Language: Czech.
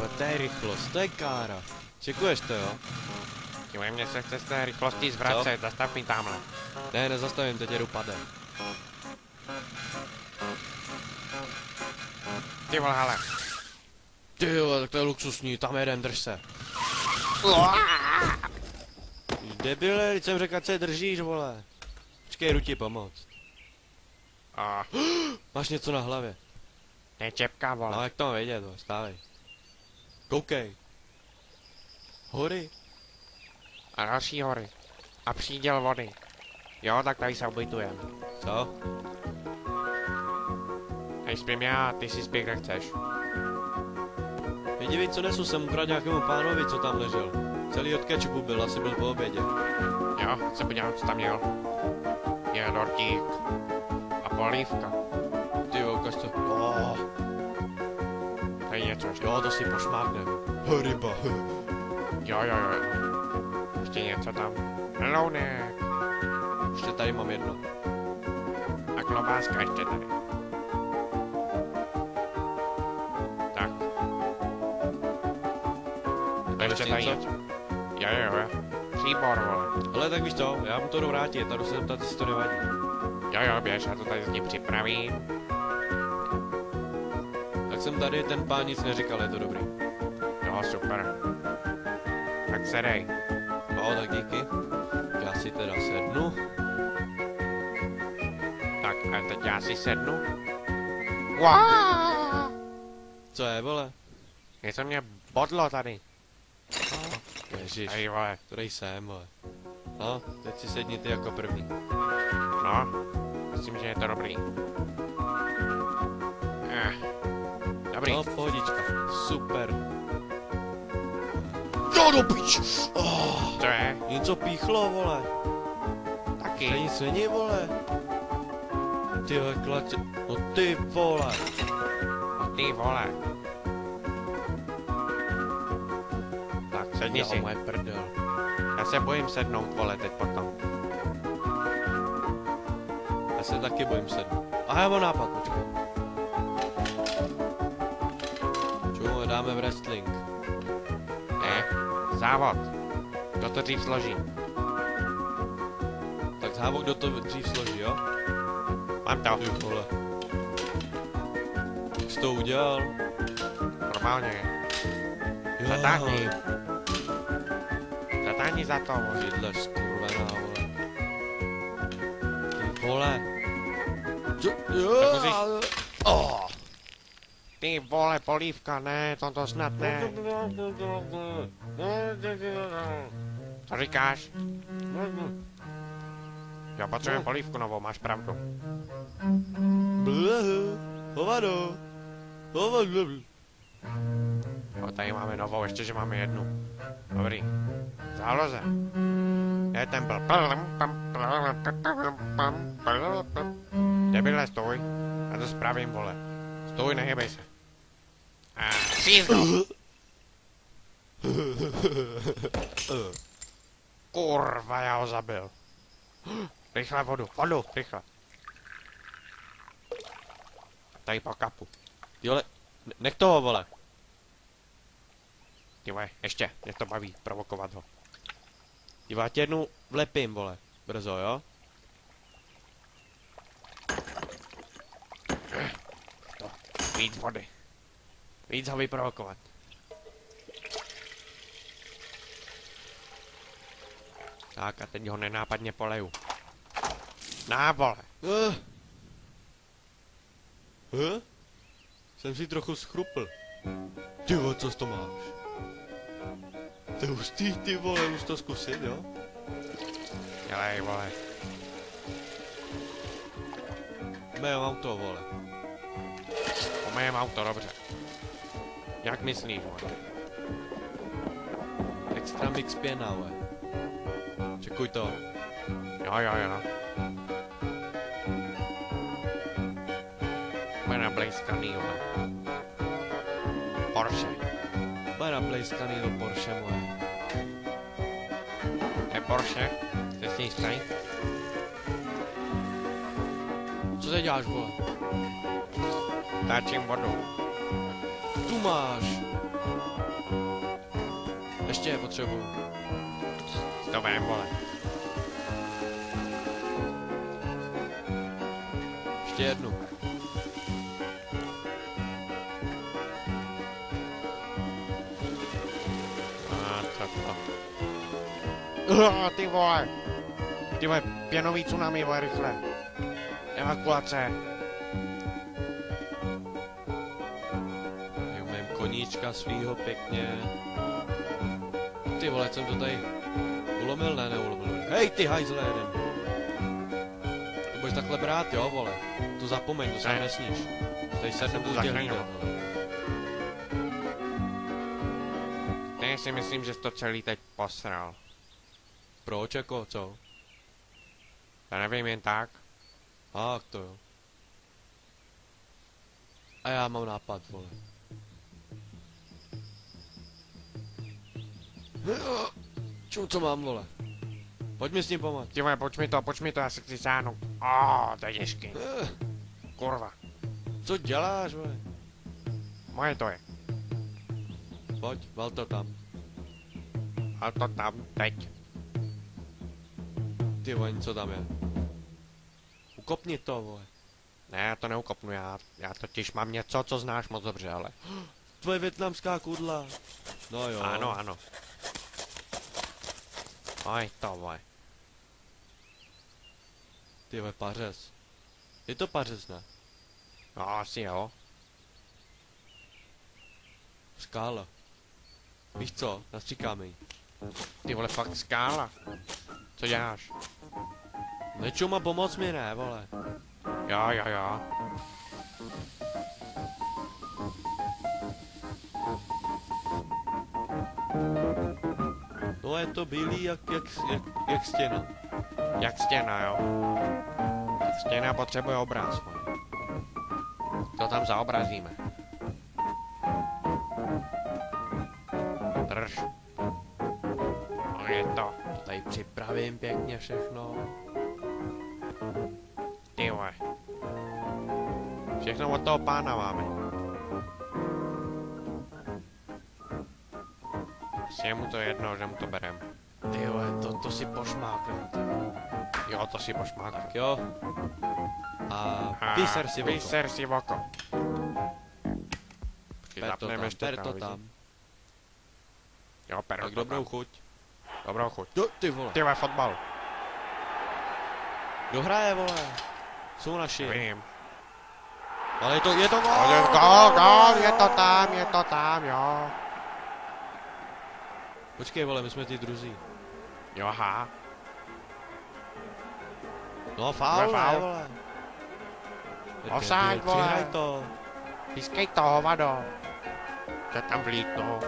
Tyjo, to je rychlost, to je kára. Čekuješ to, jo? Tyjo, mě se chce z té rychlosti zvracet, zastav mi tamhle. Ne, nezastavím, teď jedu pade. Ty vole, hele. Tyjo, tak to je luxusní, tam jeden, drž se. Debile, teď jsem řekl, ať se držíš, vole. Počkej, jdu ti pomoct. Máš něco na hlavě. To je čepka, vole. No, jak to mám vědět, vole, stávej. Koukej. Hory. A další hory. A příděl vody. Jo, tak tady se ubytujeme. Co? Tady spím já, ty si spí, kde chceš. Dívej, co nesu, jsem ukradl nějakému pánovi, co tam ležel. Celý od kečupu byl, asi byl po obědě. Jo, chci se podívat, co tam měl. Je dortík. A polívka. Tyjo, ukaž to. To je něco ještě. Jo, to si pošmáknem. Ryba. Jo. Ještě něco tam. Melounek. Ještě tady mám jedno. A klobáska ještě tady. Tak. Ještě tady něco. Jo. Příbor, vole. Ale tak víš co, já mu to jdu vrátit, tady se zeptat, jestli to nevadí. Jo, běž, já to tady s ní připravím. Tak jsem tady, ten pán nic neříkal, je to dobrý. Jo, super. Tak sedej. No, tak díky. Já si teda sednu. Tak, a teď já si sednu. Co je, vole? Něco mě bodlo tady. Ježiš, Tady, vole. to dej sem, vole. No, teď si sedni ty jako první. No, myslím, že je to dobrý. Dobrý. No, pohodička, super. Jo, do pič! Co je? Něco píchlo, vole. To Taky. nic není, vole. Tyhle klatě, no ty vole. Ty vole. Tak, sedni si. Moje prdel. Já se bojím sednout, vole, teď potom. Já se taky bojím sednout. A já mám nápad, počkej. Čemu dáme wrestling? Ne, závod. Kdo to dřív složí? Tak závod, kdo to dřív složí, jo? Mám to. Ty vole. Jak jsi to udělal? Normálně. Jo. Zatáhni za to, vole. Židle skurvená, vole. Ty vole. Jo. Ty vole, polívka, ne, to snad ne. Co říkáš? Jo, potřebujeme polívku novou, máš pravdu. Hovado. Jo, tady máme novou, ještě, že máme jednu. Dobrý. Záloze. Je ten byl. Debile, stůj. Já to spravím, vole. Stůj, nehybej se. A přízno. Kurva, já ho zabil. Rychle vodu, rychle. Tady po kapu. Jole, nech toho, vole. Ty vole, ještě, mě to baví, provokovat ho. Já tě jednou vlepím, vole. Brzo, jo? To, víc vody. Víc ho vyprovokovat. Tak a teď ho nenápadně poleju. Na, vole. Jsem si trochu schrupl. Ty vole, co to máš? To je hustý, ty vole, už to zkusit, jo? Dělej, vole. Mé auto, vole. Umejem auto, dobře. Jak myslíš, vole? Extra mix pěna, vole. Čekuj to. Jo. Bude nablejskaný, vole. Porsche. Bude naplejskaný do Porsche, moje. Je Porsche? Jsi s ní stej? Co teď děláš, vole? Táčím vodu. Tu máš. Ještě potřebuju. To vem, vole. Ještě jednu. A co to? Ty vole. Ty vole, pěnový tsunami, vole, rychle. Evakuace. Já umím koníčka svýho pěkně. Ty vole, jsem to tady ulomil, ne, neulomil. Hej, ty hajzle jeden. To budeš takhle brát, jo, vole. To zapomeň, to se Ne. nesníš. Tady se nebudu tě Zachránil. hlídat, vole. Ne, si myslím, že jsi to celý teď posral. Proč, jako, co? Já nevím, jen tak. Ach, to jo. A já mám nápad, vole. Čum, co mám, vole? Pojď mi s ním pomoct. Ty vole, pojď mi to, já se chci sáhnout. To je těžký. Kurva. Co děláš, vole? Moje to je. Pojď, val to tam. A to tam, teď. Ty vole, co tam je? Ukopni to, vole. Ne, já to neukopnu, já totiž mám něco, co znáš moc dobře, ale. Tvoje vietnamská kudla. No jo. Ano, ano. Oj, to vole. Ty vole, pařez. Je to pařez, ne? No, asi jo. Skála. Víš co? Nastříkáme jí. Ty vole, fakt skála. Co děláš? Nečum a pomoc mi, ne, vole. Jo. No je to bílý jak stěna. Jak stěna, jo. Stěna potřebuje obraz, vole. To tam zaobrazíme. Drž. No je to. Tady připravím pěkně všechno. Ty vole. Všechno od toho pána máme. Asi je mu to jedno, že mu to berem. Ty vole, to si pošmáknu. Jo, to si pošmáknu. Tak jo. A vyser si oko. Vyser si oko. Počkej, Per to zapneme tam, ještě per to televizi. tam. Jo, per Tak to dobrou tam. chuť. Dobrou chuť. Jo, ty vole. Ty vole, fotbal. Kdo hraje, vole? Jsou naši. Vím. Ale je to gól. Gol, je to tam, jo. Počkej, vole, my jsme ty druzí. Jo, aha. No, faul, faul. ne, vole. Offside, vole. Přihraj to. Pískej to, hovado. Co tam vlítlo?